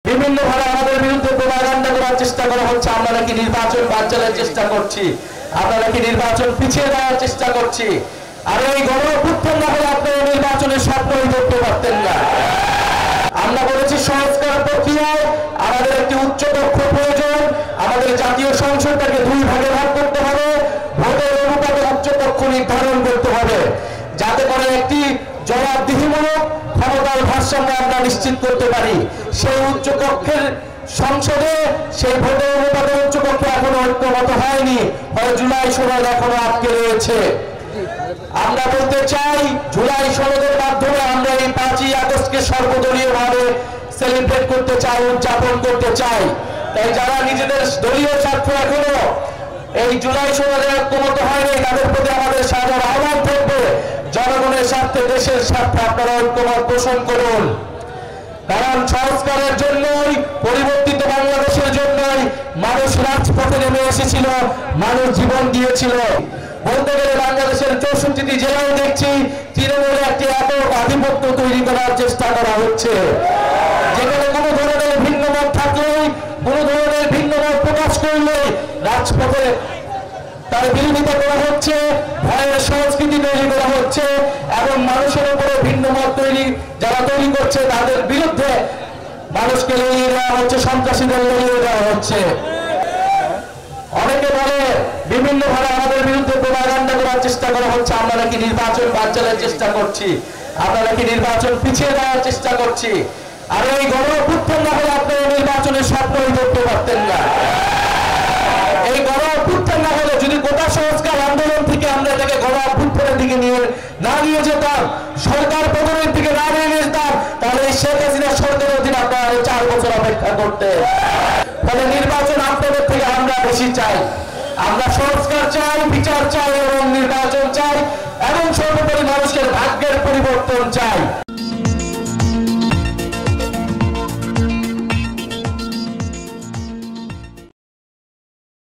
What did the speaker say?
বিভিন্নভাবে আমাদের বিরুদ্ধে প্রোপাগান্ডা করার চেষ্টা করা হচ্ছে। আমরা নাকি নির্বাচন বানচালের চেষ্টা করছি, আমরা নাকি নির্বাচন পিছিয়ে দেওয়ার চেষ্টা করছি। আর এই গণঅভ্যুত্থান না হলে আপনারা নির্বাচনের স্বপ্নই দেখতে পারতেন না। আমরা বলেছি সংস্কার প্রক্রিয়ায় আমাদের একটি উচ্চকক্ষ প্রয়োজন। আমাদের জাতীয় সংসদটাকে দুই ভাগে ভাগ করতে হবে, ভোটের অনুপাতে উচ্চকক্ষ নির্ধারণ করতে হবে, যাতে করে একটি জবাবদিহিমূলক ক্ষমতার ভারসাম্য আমরা নিশ্চিত করতে পারি। সেই উচ্চকক্ষের সংসদে সেই ভোটের অনুপাতে উচ্চকক্ষ এখনো ঐক্যমত হয়নি, জুলাই সনদ এখনো আটকে রয়েছে। আমরা বলতে চাই, জুলাই সনদের মাধ্যমে আমরা এই 5ই আগস্টকে সর্বদলীয় ভাবে সেলিব্রেট করতে চাই, উদযাপন করতে চাই। তাই যারা নিজেদের দলীয় স্বার্থ এখনো এই জুলাই সনদে ঐক্যমত হয়নি, তাদের প্রতি আমাদের সাদর আহ্বান থাকবে, জনগণের স্বার্থে, দেশের স্বার্থে আপনারা ঐক্যমত পোষণ করুন। কারণ সংস্কারের জন্যই, পরিবর্তিত বাংলাদেশের জন্যই মানুষ রাজপথে নেমে এসেছিল, মানুষ জীবন দিয়েছিল। বলতে গেলে বাংলাদেশের 64টি জেলায় দেখছি তৃণমূলে একটি একক আধিপত্য তৈরি করার চেষ্টা করা হচ্ছে, যেখানে কোনো ধরনের ভিন্ন মত থাকলেই, কোনো ধরনের ভিন্ন মত প্রকাশ করলে রাজপথে তার বিরোধিতা করা হচ্ছে, ভয়ের সংস্কৃতি তৈরি করা হচ্ছে এবং মানুষের উপরে ভিন্ন মত যারা তৈরি করছে তাদের বিরুদ্ধে মানুষকে লড়িয়ে দেওয়া হচ্ছে, সন্ত্রাসীদের লড়িয়ে দেওয়া হচ্ছে। অনেকে বলে বিভিন্নভাবে আমাদের বিরুদ্ধে প্রোপাগান্ডা করার চেষ্টা করা হচ্ছে, আমরা নাকি নির্বাচন বানচালের চেষ্টা করছি, আমরা নাকি নির্বাচন পিছিয়ে দেওয়ার চেষ্টা করছি। আর এই গণঅভ্যুত্থান না হলে আপনারা নির্বাচনের স্বপ্নই দেখতে পারতেন না। এই গণঅভ্যুত্থান না হলে, যদি গোটা সংস্কার আন্দোলন থেকে আমরা এটাকে গণঅভ্যুত্থানের দিকে না নিয়ে যেতাম, সরকার পতনের দিকে না নিয়ে যেতাম, তাহলে এই শেখ হাসিনা সরকারের অধীনে আপনারা 4 বছর অপেক্ষা করতে। ফলে নির্বাচন আপনাদের থেকে আমরা বেশি চাই। আমরা সংস্কার চাই, বিচার চাই এবং নির্বাচন চাই এবং সর্বোপরি মানুষের ভাগ্যের পরিবর্তন চাই।